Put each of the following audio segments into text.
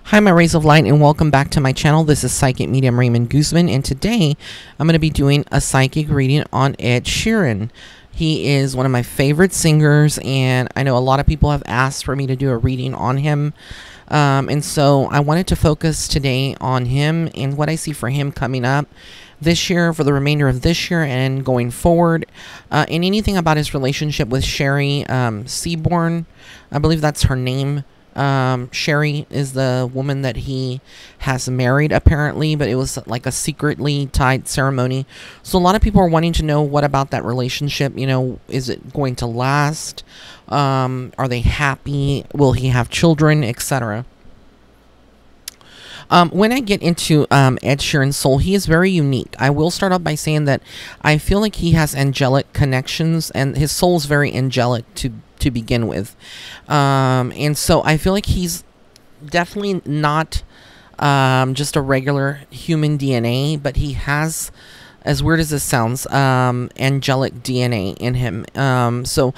Hi, my rays of light, and welcome back to my channel. This is Psychic Medium Raymond Guzman, and today I'm going to be doing a psychic reading on Ed Sheeran. He is one of my favorite singers, and I know a lot of people have asked for me to do a reading on him. And so I wanted to focus today on him and what I see for him coming up this year, for the remainder of this year and going forward, and anything about his relationship with Sherry Seaborn. I believe that's her name. Sherry is the woman that he has married, apparently, but it was like a secretly tied ceremony. So a lot of people are wanting to know, what about that relationship? You know, is it going to last? Are they happy? Will he have children, etc.? When I get into Ed Sheeran's soul, he is very unique. I will start off by saying that I feel like he has angelic connections, and his soul is very angelic to begin with. And so I feel like he's definitely not just a regular human DNA, but he has, as weird as this sounds, angelic DNA in him. So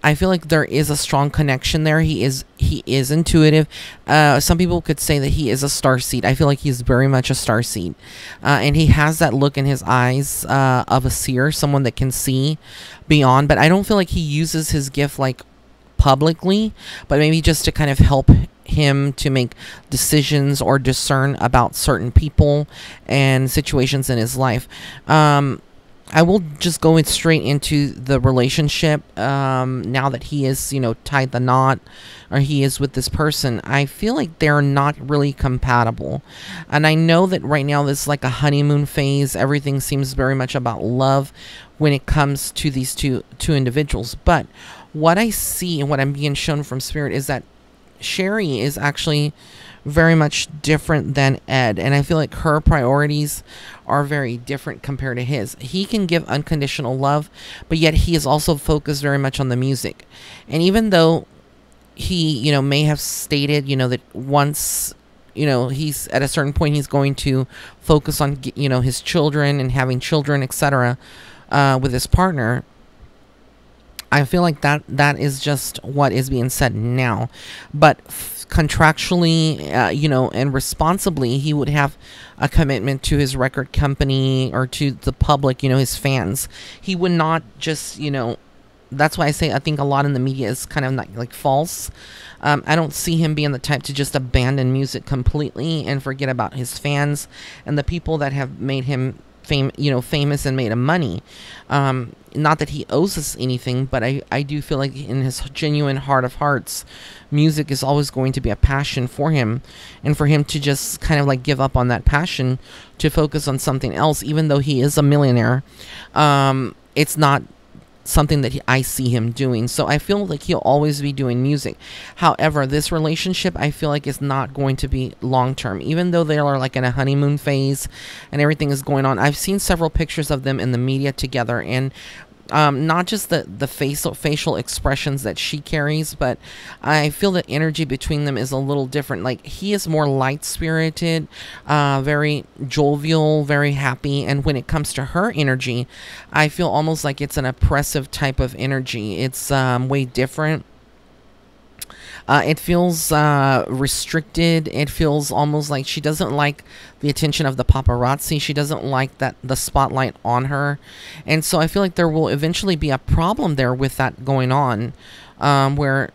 I feel like there is a strong connection there. He is intuitive. Some people could say that he is a starseed. I feel like he's very much a starseed. And he has that look in his eyes of a seer, someone that can see beyond. But I don't feel like he uses his gift like publicly, but maybe just to kind of help him to make decisions or discern about certain people and situations in his life. I will just go straight into the relationship. Now that he is, tied the knot, or he is with this person, I feel like they're not really compatible. And I know that right now this is like a honeymoon phase. Everything seems very much about love when it comes to these two individuals. But what I see and what I'm being shown from Spirit is that Sherry is actually very much different than Ed, and I feel like her priorities are very different compared to his. He can give unconditional love, but yet he is also focused very much on the music. And even though he, may have stated, that once, he's at a certain point, he's going to focus on, his children and having children, etc., with his partner, I feel like that is just what is being said now. But contractually, and responsibly, he would have a commitment to his record company or to the public, his fans. He would not just, that's why I say I think a lot in the media is kind of like false. I don't see him being the type to just abandon music completely and forget about his fans and the people that have made him famous and made him money. Not that he owes us anything, but I do feel like in his genuine heart of hearts, music is always going to be a passion for him, and for him to just kind of like give up on that passion to focus on something else, even though he is a millionaire, it's not something that I see him doing. So I feel like he'll always be doing music. However, this relationship I feel like is not going to be long term, even though they are like in a honeymoon phase and everything is going on. I've seen several pictures of them in the media together, and not just the facial expressions that she carries, but I feel the energy between them is a little different. Like, he is more light-spirited, very jovial, very happy, and when it comes to her energy, I feel almost like it's an oppressive type of energy. It's way different. It feels restricted. It feels almost like she doesn't like the attention of the paparazzi. She doesn't like the spotlight on her. And so I feel like there will eventually be a problem there with that going on, where,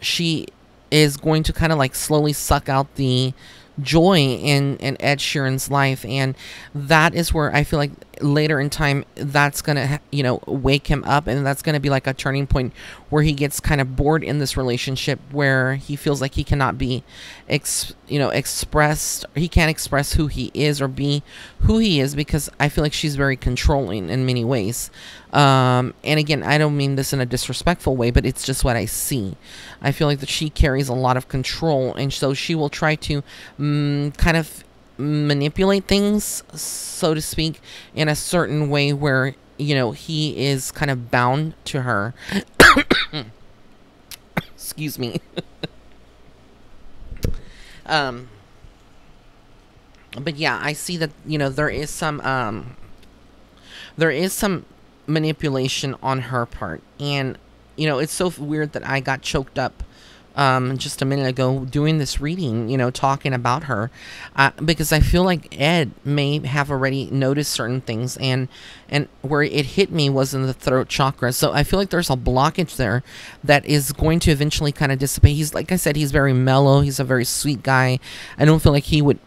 she is going to kind of like slowly suck out the joy in Ed Sheeran's life, and that is where I feel like later in time that's gonna wake him up, and that's gonna be like a turning point where he gets kind of bored in this relationship, where he feels like he cannot be expressed, he can't express who he is or be who he is, because I feel like she's very controlling in many ways. And again, I don't mean this in a disrespectful way, but it's just what I see. I feel like that she carries a lot of control, and so she will try to kind of manipulate things, so to speak, in a certain way where, he is kind of bound to her. Excuse me. But yeah, I see that, there is some manipulation on her part, and it's so weird that I got choked up just a minute ago doing this reading, talking about her, because I feel like Ed may have already noticed certain things, and where it hit me was in the throat chakra. So I feel like there's a blockage there that is going to eventually kind of dissipate. He's, like I said, he's very mellow. He's a very sweet guy. I don't feel like he would,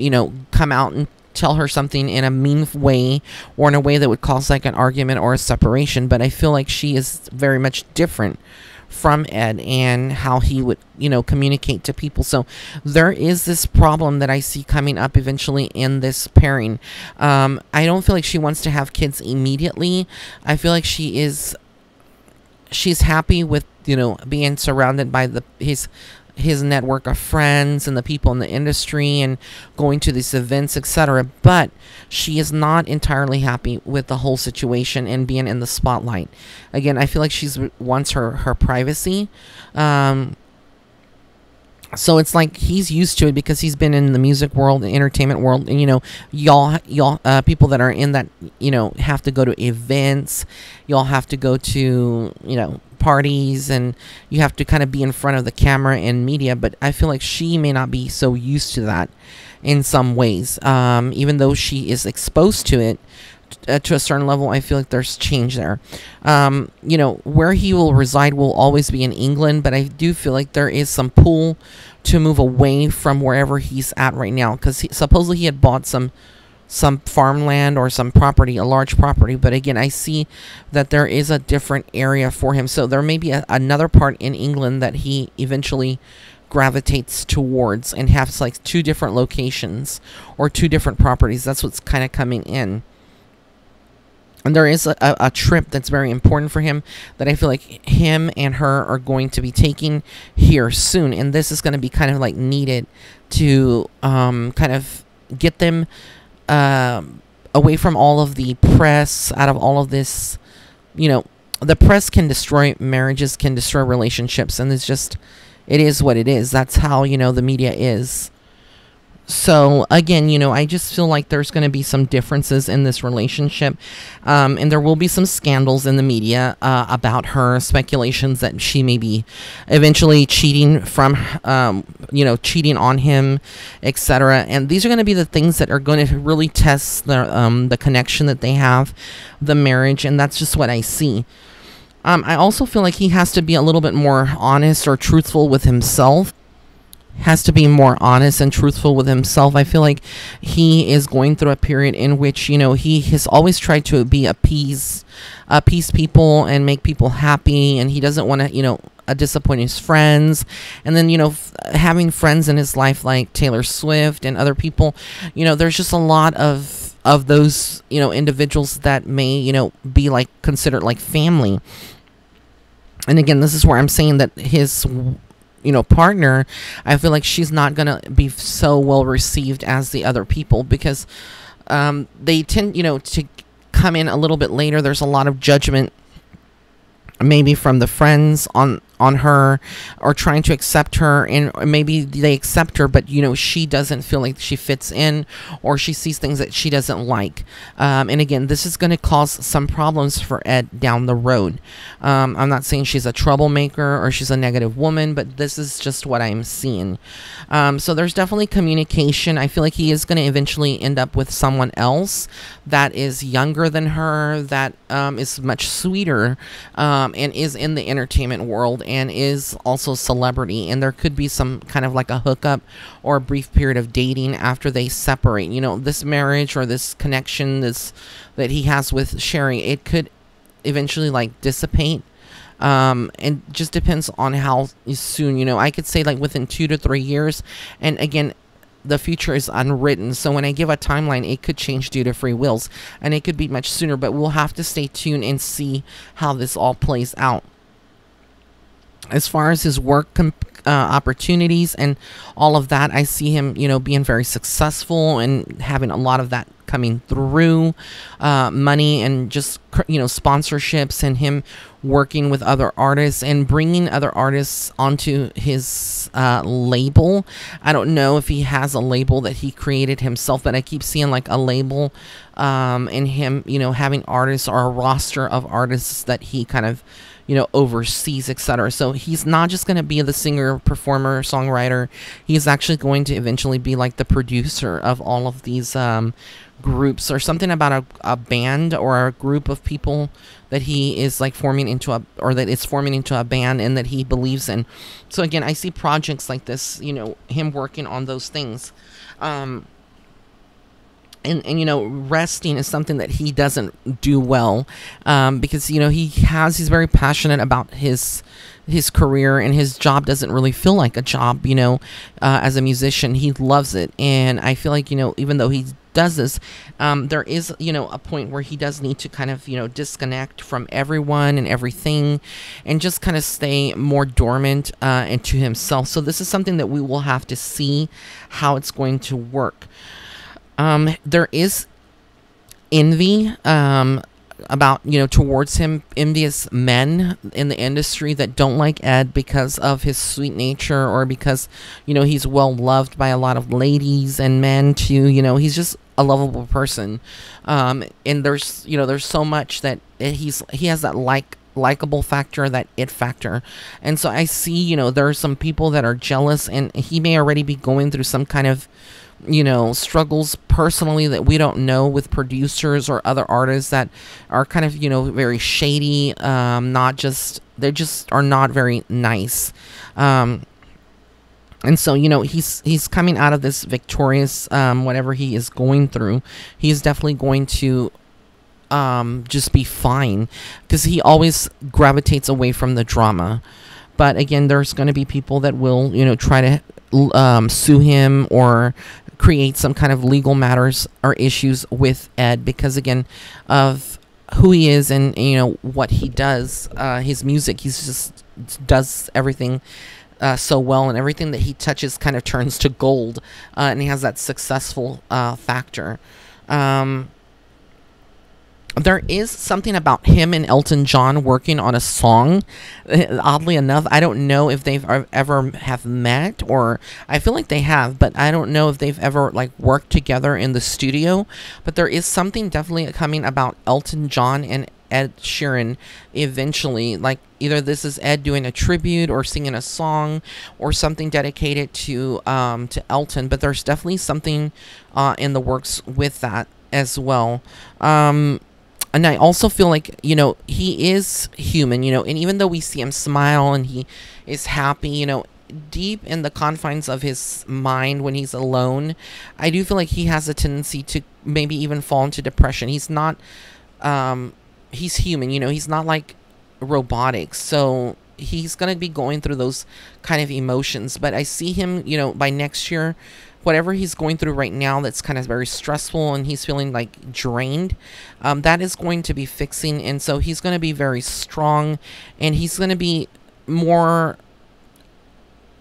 come out and tell her something in a mean way or in a way that would cause like an argument or a separation. But I feel like she is very much different from Ed and how he would, communicate to people. So there is this problem that I see coming up eventually in this pairing. I don't feel like she wants to have kids immediately. I feel like she's happy with, being surrounded by his network of friends and the people in the industry and going to these events, etc. But she is not entirely happy with the whole situation and being in the spotlight. Again, I feel like she wants her privacy. So it's like he's used to it because he's been in the music world, the entertainment world, and y'all people that are in that, have to go to events, y'all have to go to parties, and you have to kind of be in front of the camera and media. But I feel like she may not be so used to that in some ways, even though she is exposed to it to a certain level. I feel like there's change there. Where he will reside will always be in England, but I do feel like there is some pull to move away from wherever he's at right now, because supposedly he had bought some farmland or some property, a large property. But again, I see that there is a different area for him, so there may be another part in England that he eventually gravitates towards and has like 2 different locations or 2 different properties. That's what's kind of coming in. And there is a trip that's very important for him that I feel like him and her are going to be taking here soon. And this is going to be kind of like needed to kind of get them away from all of the press, out of all of this. The press can destroy marriages, can destroy relationships. And it is what it is. That's how, the media is. So again, I just feel like there's going to be some differences in this relationship, and there will be some scandals in the media about her, speculations that she may be eventually cheating cheating on him, etc. And these are going to be the things that are going to really test the connection that they have, the marriage, and that's just what I see. I also feel like he has to be a little bit more honest or truthful with himself. Has to be more honest and truthful with himself. I feel like he is going through a period in which, he has always tried to appease people and make people happy, and he doesn't want to, disappoint his friends. And then, having friends in his life like Taylor Swift and other people, there's just a lot of those, individuals that may, be like considered like family. And again, this is where I'm saying that his partner, I feel like she's not gonna be so well received as the other people, because they tend to come in a little bit later. There's a lot of judgment maybe from the friends on her, or trying to accept her, and maybe they accept her, but she doesn't feel like she fits in, or she sees things that she doesn't like. And again, this is going to cause some problems for Ed down the road. I'm not saying she's a troublemaker or she's a negative woman, but this is just what I'm seeing. So there's definitely communication. I feel like he is going to eventually end up with someone else that is younger than her, that is much sweeter, and is in the entertainment world, and is also celebrity, and there could be some kind of like a hookup or a brief period of dating after they separate. This marriage or this connection that he has with Sherry, it could eventually like dissipate, and just depends on how soon. I could say like within 2 to 3 years, and again, the future is unwritten, so when I give a timeline, it could change due to free wills, and it could be much sooner, but we'll have to stay tuned and see how this all plays out. As far as his work opportunities and all of that, I see him, being very successful and having a lot of that coming through, money and just, sponsorships, and him working with other artists and bringing other artists onto his label. I don't know if he has a label that he created himself, but I keep seeing like a label in him, having artists or a roster of artists that he kind of, overseas, etc. So he's not just going to be the singer, performer, songwriter. He's actually going to eventually be like the producer of all of these groups, or something about a band or a group of people that he is like forming into that it's forming into a band and that he believes in. So again, I see projects like this, him working on those things. And resting is something that he doesn't do well, because he's very passionate about his career, and his job doesn't really feel like a job. As a musician, he loves it, and I feel like even though he does this, there is a point where he does need to kind of disconnect from everyone and everything, and just kind of stay more dormant into himself. So this is something that we will have to see how it's going to work. There is envy about towards him, envious men in the industry that don't like Ed because of his sweet nature, or because he's well loved by a lot of ladies and men too. He's just a lovable person, and there's so much that he has that likable factor, that it factor. And so I see there are some people that are jealous, and he may already be going through some kind of struggles personally that we don't know, with producers or other artists that are kind of very shady, they just are not very nice. And so he's coming out of this victorious, whatever he is going through. He's definitely going to just be fine, because he always gravitates away from the drama. But again, there's going to be people that will try to sue him or create some kind of legal matters or issues with Ed, because again of who he is and what he does, his music. He's just does everything so well, and everything that he touches kind of turns to gold, and he has that successful factor. There is something about him and Elton John working on a song. Oddly enough, I don't know if they've ever have met, or I feel like they have, but I don't know if they've ever like worked together in the studio. But there is something definitely coming about Elton John and Ed Sheeran eventually. Like either this is Ed doing a tribute or singing a song or something dedicated to Elton. But there's definitely something in the works with that as well. And I also feel like, he is human, and even though we see him smile and he is happy, deep in the confines of his mind when he's alone, I do feel like he has a tendency to maybe even fall into depression. He's not, he's human, he's not like robotic. So he's going to be going through those kind of emotions. But I see him, by next year, whatever he's going through right now that's kind of very stressful and he's feeling like drained, that is going to be fixing. And so he's going to be very strong, and he's going to be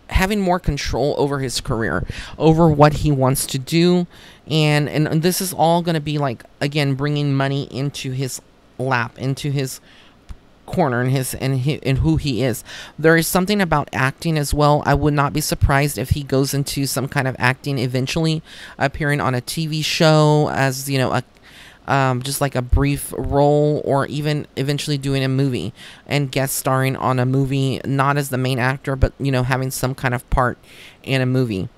having more control over his career, over what he wants to do. And this is all going to be like, again, bringing money into his lap, into his corner, and who he is. There is something about acting as well. I would not be surprised if he goes into some kind of acting eventually, appearing on a TV show as just like a brief role, or even eventually doing a movie and guest starring on a movie, not as the main actor, but having some kind of part in a movie.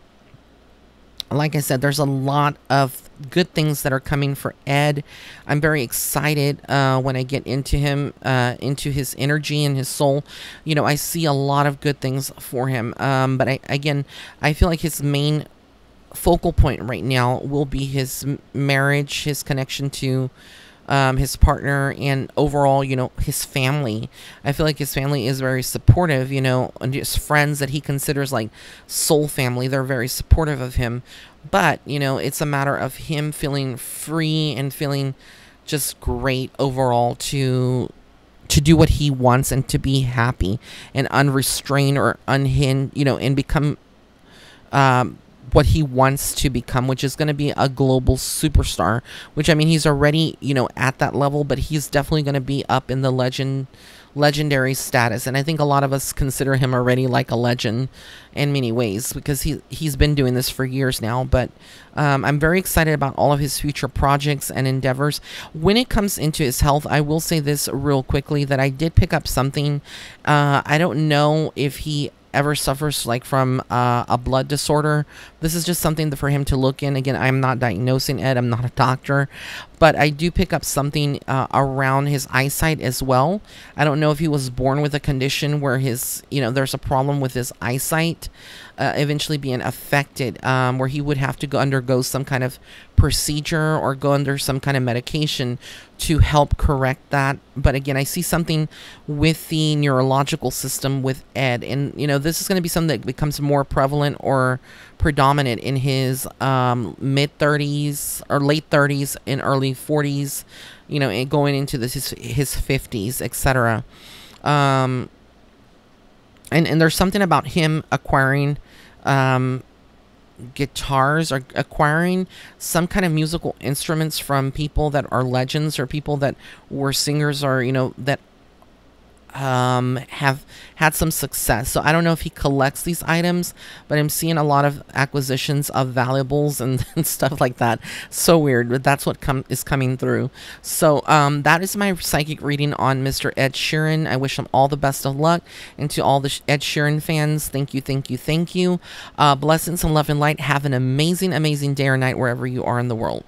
Like I said, there's a lot of good things that are coming for Ed. I'm very excited when I get into him, into his energy and his soul. I see a lot of good things for him. But I feel like his main focal point right now will be his marriage, his connection to his partner, and overall, his family. I feel like his family is very supportive, and his friends that he considers like soul family, they're very supportive of him. But, it's a matter of him feeling free and feeling just great overall to do what he wants and to be happy and unrestrained or unhinged, and become what he wants to become, which is going to be a global superstar, which I mean, he's already, you know, at that level, but he's definitely going to be up in the legendary status. And I think a lot of us consider him already like a legend in many ways, because he's been doing this for years now. But I'm very excited about all of his future projects and endeavors. When it comes into his health, I will say this real quickly, that I did pick up something. I don't know if he ever suffers like from a blood disorder. This is just something for him to look in. Again, I'm not diagnosing Ed, I'm not a doctor, but I do pick up something around his eyesight as well. I don't know if he was born with a condition where his, you know, there's a problem with his eyesight eventually being affected, where he would have to undergo some kind of procedure or go under some kind of medication to help correct that. But again, I see something with the neurological system with Ed, and you know, this is going to be something that becomes more prevalent or predominant in his mid 30s or late 30s and early 40s, you know, and going into this his 50s, etc. And there's something about him acquiring guitars or acquiring some kind of musical instruments from people that are legends or people that were singers, or you know, that have had some success. So I don't know if he collects these items, but I'm seeing a lot of acquisitions of valuables and stuff like that. So weird, but that's what is coming through. So that is my psychic reading on Mr. Ed Sheeran. I wish him all the best of luck, and to all the Ed Sheeran fans, thank you, thank you, thank you. Blessings and love and light. Have an amazing day or night wherever you are in the world.